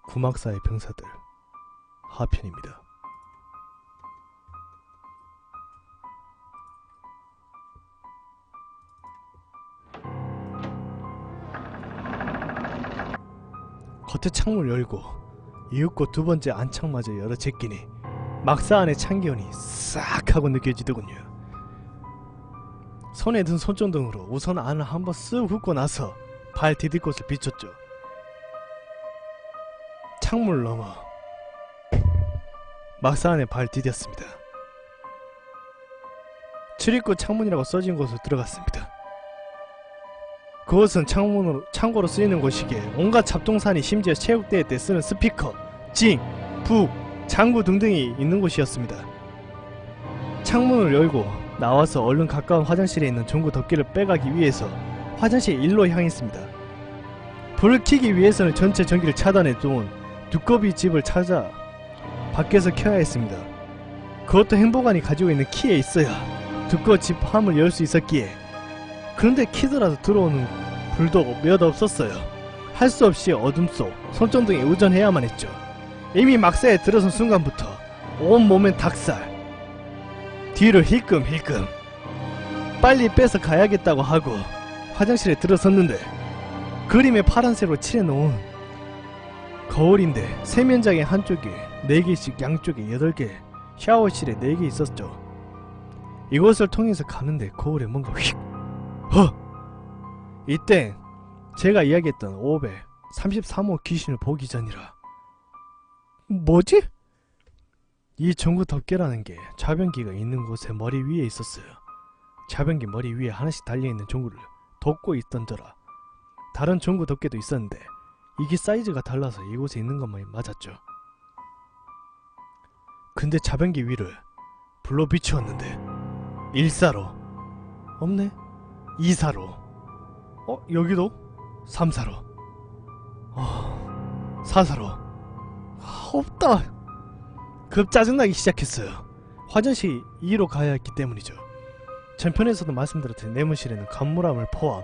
구막사의 병사들 하편입니다. 겉에 창문을 열고 이윽고 두 번째 안창마저 열어 제끼니 막사 안의 찬기운이 싹 하고 느껴지더군요. 손에 든 손전등으로 우선 안을 한번 쓱 훑고 나서 발 디딜 곳을 비췄죠. 창문을 넘어 막사 안에 발 디뎠습니다. 출입구 창문이라고 써진 곳으로 들어갔습니다. 그곳은 창고로 쓰이는 곳이기에 온갖 잡동사니 심지어 체육대회 때 쓰는 스피커, 징, 북, 장구 등등이 있는 곳이었습니다. 창문을 열고 나와서 얼른 가까운 화장실에 있는 전구 덮개를 빼가기 위해서 화장실 일로 향했습니다. 불을 켜기 위해서는 전체 전기를 차단해 두은 두꺼비 집을 찾아 밖에서 켜야 했습니다. 그것도 행보관이 가지고 있는 키에 있어야 두꺼비 집 함을 열 수 있었기에. 그런데 키더라도 들어오는 불도 몇 없었어요. 할 수 없이 어둠 속 손전등에 의존해야만 했죠. 이미 막사에 들어선 순간부터 온몸엔 닭살, 뒤를 힐끔힐끔 빨리 뺏어 가야겠다고 하고 화장실에 들어섰는데 그림에 파란색으로 칠해놓은 거울인데 세면장에 한쪽에 4개씩 양쪽에 8개, 샤워실에 4개 있었죠. 이곳을 통해서 가는데 거울에 뭔가 휙! 이때 제가 이야기했던 533호 귀신을 보기 전이라. 뭐지? 이 전구 덮개라는 게 좌변기가 있는 곳에 머리 위에 있었어요. 좌변기 머리 위에 하나씩 달려있는 전구를 덮고 있던더라. 다른 전구 덮개도 있었는데 이게 사이즈가 달라서 이곳에 있는 것만 맞았죠. 근데 좌변기 위를 불로 비추었는데 1사로 없네. 2사로 여기도 3사로 4사로 없다. 급 짜증나기 시작했어요. 화장실 2로 가야 했기 때문이죠. 전편에서도 말씀드렸듯이 내무실에는 간물함을 포함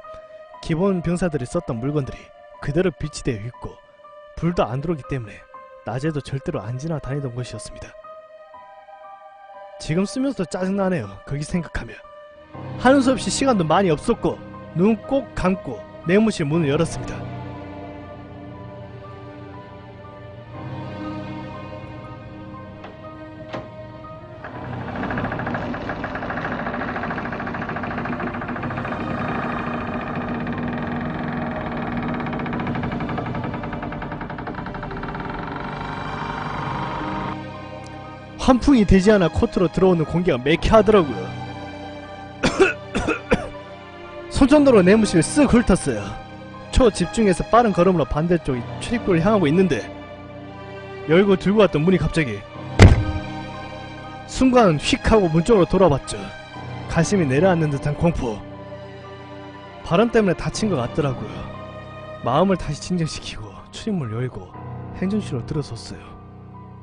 기본 병사들이 썼던 물건들이 그대로 비치되어 있고 불도 안 들어오기 때문에 낮에도 절대로 안 지나다니던 곳이었습니다. 지금 쓰면서도 짜증나네요. 거기 생각하면. 하는 수 없이 시간도 많이 없었고 눈 꼭 감고 내무실 문을 열었습니다. 환풍이 되지 않아 코트로 들어오는 공기가 매캐하더라고요. 손전등으로 내무실을 쓱 훑었어요. 초집중해서 빠른 걸음으로 반대쪽 출입구를 향하고 있는데 열고 들고 왔던 문이 갑자기 순간 휙 하고 문 쪽으로 돌아봤죠. 가슴이 내려앉는 듯한 공포. 바람 때문에 다친 것 같더라고요. 마음을 다시 진정시키고 출입문을 열고 행정실로 들어섰어요.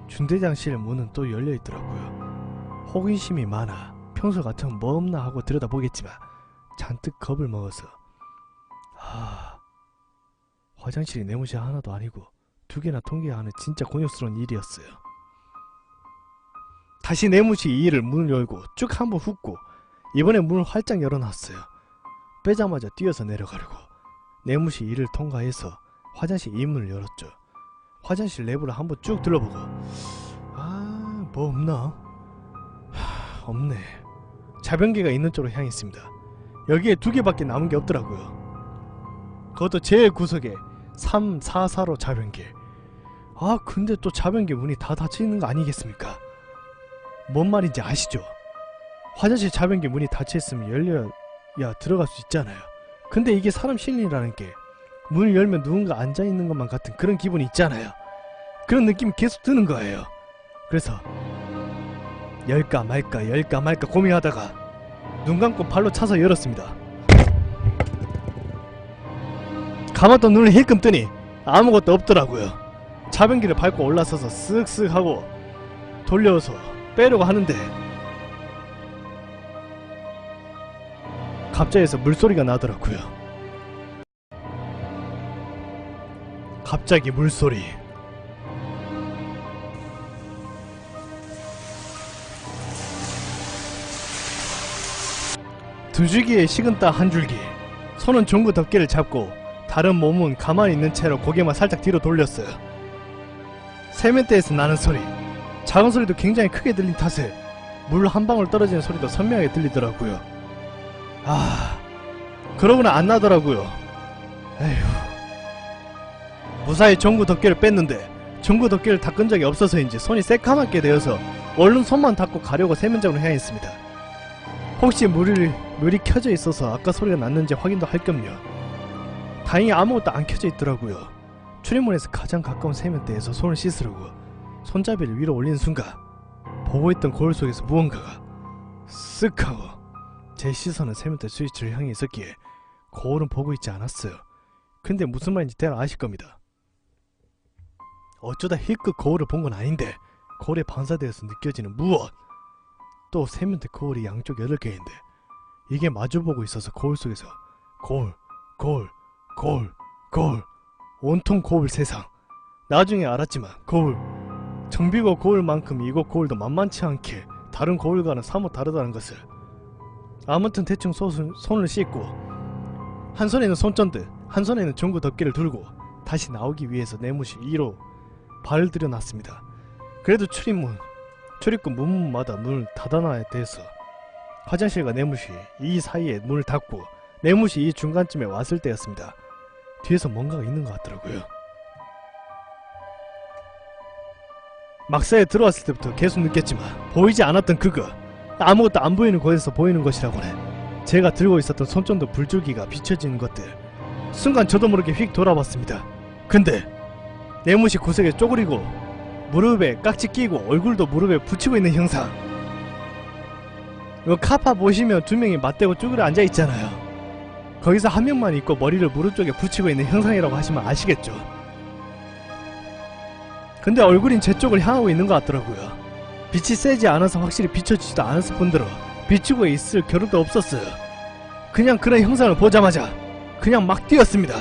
중대장실 문은 또 열려있더라고요. 호기심이 많아 평소 같으면 뭐 없나 하고 들여다보겠지만 잔뜩 겁을 먹어서 화장실이 내무실 하나도 아니고 2개나 통계하는 진짜 곤욕스러운 일이었어요. 다시 내무실 2를 문을 열고 쭉 한번 훑고 이번에 문을 활짝 열어놨어요. 빼자마자 뛰어서 내려가려고 내무실 2를 통과해서 화장실 2문을 열었죠. 화장실 내부를 한번 쭉 둘러보고 뭐 없나? 없네. 자변기가 있는 쪽으로 향했습니다. 여기에 2개밖에 남은 게 없더라고요. 그것도 제일 구석에 3, 4, 4로 자변기. 근데 또 자변기 문이 다 닫혀있는 거 아니겠습니까? 뭔 말인지 아시죠? 화장실 자변기 문이 닫혀있으면 열려야 들어갈 수 있잖아요. 근데 이게 사람 심리라는 게 문을 열면 누군가 앉아있는 것만 같은 그런 기분이 있잖아요. 그런 느낌이 계속 드는 거예요. 그래서 열까 말까 고민하다가 눈 감고 발로 차서 열었습니다. 감았던 눈을 힐끔 뜨니 아무것도 없더라고요. 자변기를 밟고 올라서서 쓱쓱 하고 돌려서 빼려고 하는데 갑자기서 물소리가 나더라고요. 갑자기 물소리. 숨쉬기에 식은땀 한 줄기. 손은 종구 덮개를 잡고 다른 몸은 가만히 있는 채로 고개만 살짝 뒤로 돌렸어요. 세면대에서 나는 소리, 작은 소리도 굉장히 크게 들린 탓에 물 한 방울 떨어지는 소리도 선명하게 들리더라고요. 그러고는 안 나더라고요. 에휴. 무사히 종구 덮개를 뺐는데 종구 덮개를 닦은 적이 없어서인지 손이 새카맣게 되어서 얼른 손만 닦고 가려고 세면장으로 향했습니다. 혹시 물이 켜져 있어서 아까 소리가 났는지 확인도 할 겸요. 다행히 아무것도 안 켜져 있더라고요. 출입문에서 가장 가까운 세면대에서 손을 씻으려고 손잡이를 위로 올린 순간 보고 있던 거울 속에서 무언가가 쓱 하고 제 시선은 세면대 스위치를 향해 있었기에 거울은 보고 있지 않았어요. 근데 무슨 말인지 대략 아실 겁니다. 어쩌다 힐끗 거울을 본 건 아닌데 거울에 반사되어서 느껴지는 무엇! 또 세면대 거울이 양쪽 8개인데 이게 마주보고 있어서 거울 속에서 거울 온통 거울 세상. 나중에 알았지만 거울 정비고 거울만큼 이곳 거울도 만만치 않게 다른 거울과는 사뭇 다르다는 것을. 아무튼 대충 손을 씻고 한 손에는 손전등 한 손에는 전구 덮개를 들고 다시 나오기 위해서 내무실 2로 발을 들여놨습니다. 그래도 출입구 문마다 문을 닫아놔야 돼서 화장실과 내무실 이 사이에 문을 닫고 내무실 이 중간쯤에 왔을 때였습니다. 뒤에서 뭔가가 있는 것 같더라고요. 막사에 들어왔을 때부터 계속 느꼈지만 보이지 않았던 그거, 아무것도 안 보이는 곳에서 보이는 것이라고는 제가 들고 있었던 손전등 불줄기가 비춰지는 것들. 순간 저도 모르게 휙 돌아봤습니다. 근데 내무실 구석에 쪼그리고 무릎에 깍지 끼고 얼굴도 무릎에 붙이고 있는 형상. 이거 카파 보시면 두 명이 맞대고 쭈그려 앉아있잖아요. 거기서 한 명만 있고 머리를 무릎 쪽에 붙이고 있는 형상이라고 하시면 아시겠죠. 근데 얼굴인 제 쪽을 향하고 있는 것 같더라고요. 빛이 세지 않아서 확실히 비춰지지도 않았을 뿐더러 비추고 있을 겨를도 없었어요. 그냥 그런 형상을 보자마자 그냥 막 뛰었습니다.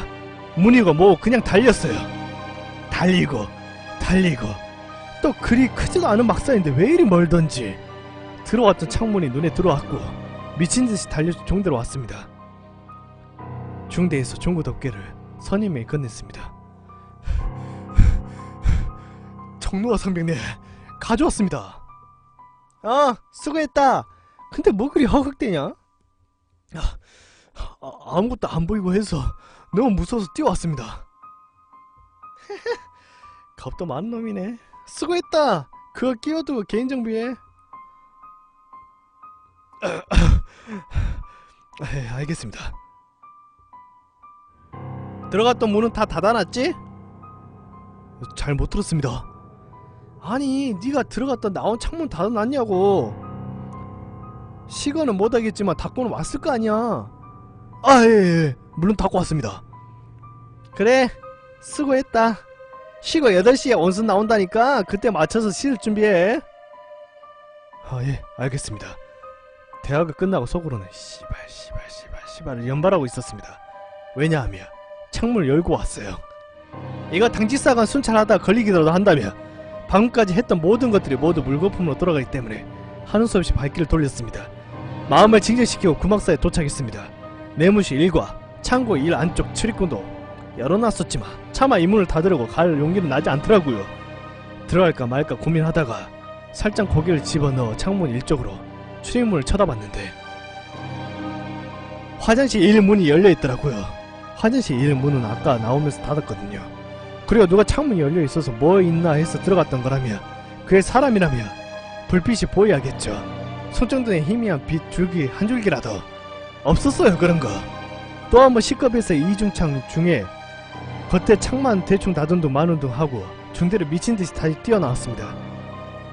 문이고 뭐 그냥 달렸어요. 달리고 또 그리 크지도 않은 막사인데 왜 이리 멀던지 들어왔던 창문이 눈에 들어왔고 미친듯이 달려서 중대로 왔습니다. 중대에서 종구 덮개를 선임에게 건넸습니다. 정노아 상병님 가져왔습니다. 수고했다. 근데 뭐 그리 허걱대냐? 아무것도 안 보이고 해서 너무 무서워서 뛰어왔습니다. 겁도 많은 놈이네. 수고했다. 그거 끼워두고 개인정비해. 알겠습니다. 들어갔던 문은 다 닫아놨지? 잘 못 들었습니다. 아니 네가 들어갔다 나온 창문 닫아놨냐고. 시거는 못하겠지만 닫고는 왔을 거 아니야. 예. 물론 닫고 왔습니다. 그래 수고했다. 쉬고 8시에 원순 나온다니까 그때 맞춰서 쉴 준비해. 예 알겠습니다. 대학을 끝나고 속으로는 씨발을 연발하고 있었습니다. 왜냐하면 창문을 열고 왔어요. 이거 당직사관 순찰하다 걸리기라도 한다면 방금까지 했던 모든 것들이 모두 물거품으로 돌아가기 때문에 하는 수 없이 발길을 돌렸습니다. 마음을 진정시키고 구막사에 도착했습니다. 내무실 1과 창고 1 안쪽 출입구도 열어놨었지만 차마 이 문을 닫으려고 갈 용기는 나지 않더라고요. 들어갈까 말까 고민하다가 살짝 고개를 집어넣어 창문 1쪽으로 출입문을 쳐다봤는데 화장실 1 문이 열려있더라고요. 화장실 1 문은 아까 나오면서 닫았거든요. 그리고 누가 창문이 열려있어서 뭐 있나 해서 들어갔던 거라면 그게 사람이라면 불빛이 보여야겠죠. 손전등에 희미한 빛 줄기 한 줄기라도 없었어요. 그런거. 또 한번 C컵에서 이중창 중에 겉에 창만 대충 닫은 둥 마는 둥 하고 중대를 미친듯이 다시 뛰어나왔습니다.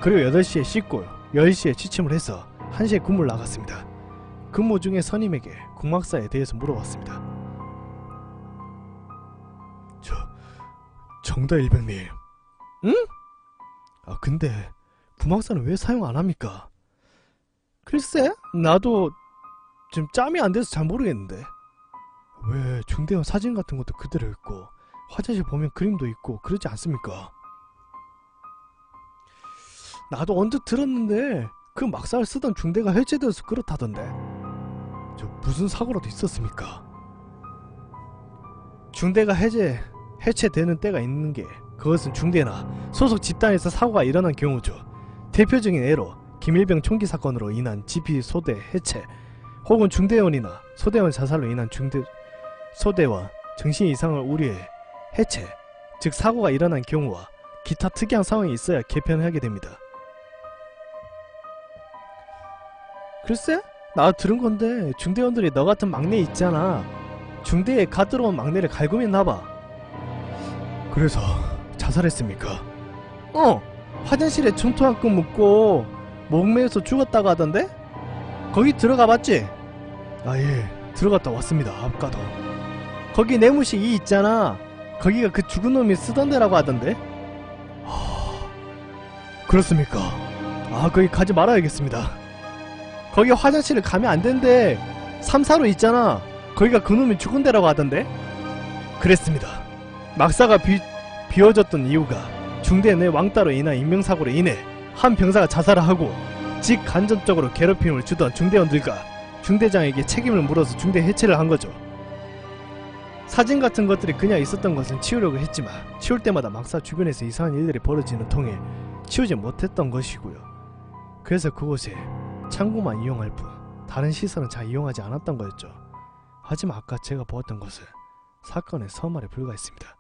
그리고 8시에 씻고 10시에 취침을 해서 1시에 근무를 나갔습니다. 근무 중에 선임에게 국막사에 대해서 물어봤습니다. 정다 일병님. 응? 근데 국막사는 왜 사용 안합니까? 글쎄 나도 지금 짬이 안돼서 잘 모르겠는데 왜 중대원 사진 같은 것도 그대로 있고 화장실 보면 그림도 있고 그러지 않습니까? 나도 언뜻 들었는데 그 막사를 쓰던 중대가 해체되어서 그렇다던데. 저 무슨 사고라도 있었습니까? 중대가 해체되는 때가 있는 게 그것은 중대나 소속 집단에서 사고가 일어난 경우죠. 대표적인 예로 김일병 총기 사건으로 인한 GP 소대 해체, 혹은 중대원이나 소대원 자살로 인한 소대원 정신 이상을 우려해 해체, 즉 사고가 일어난 경우와 기타 특이한 상황이 있어야 개편하게 됩니다. 글쎄? 나 들은 건데 중대원들이 너 같은 막내 있잖아. 중대에 갓 들어온 막내를 갈굼했나봐. 그래서 자살했습니까? 화장실에 총토 한 끈 묻고 목매에서 죽었다고 하던데? 거기 들어가 봤지? 아, 예, 들어갔다 왔습니다. 아까도. 거기 내무실 2 있잖아. 거기가 그 죽은 놈이 쓰던 데라고 하던데? 그렇습니까? 아, 거기 가지 말아야겠습니다. 거기 화장실을 가면 안 된대. 3, 4로 있잖아. 거기가 그 놈이 죽은 데라고 하던데? 그랬습니다. 막사가 비워졌던 이유가 중대 내 왕따로 인한 인명사고로 인해 한 병사가 자살을 하고 직간접적으로 괴롭힘을 주던 중대원들과 중대장에게 책임을 물어서 중대 해체를 한 거죠. 사진 같은 것들이 그냥 있었던 것은 치우려고 했지만 치울 때마다 막사 주변에서 이상한 일들이 벌어지는 통에 치우지 못했던 것이고요. 그래서 그곳에 창고만 이용할 뿐 다른 시설은 잘 이용하지 않았던 거였죠. 하지만 아까 제가 보았던 것은 사건의 서말에 불과했습니다.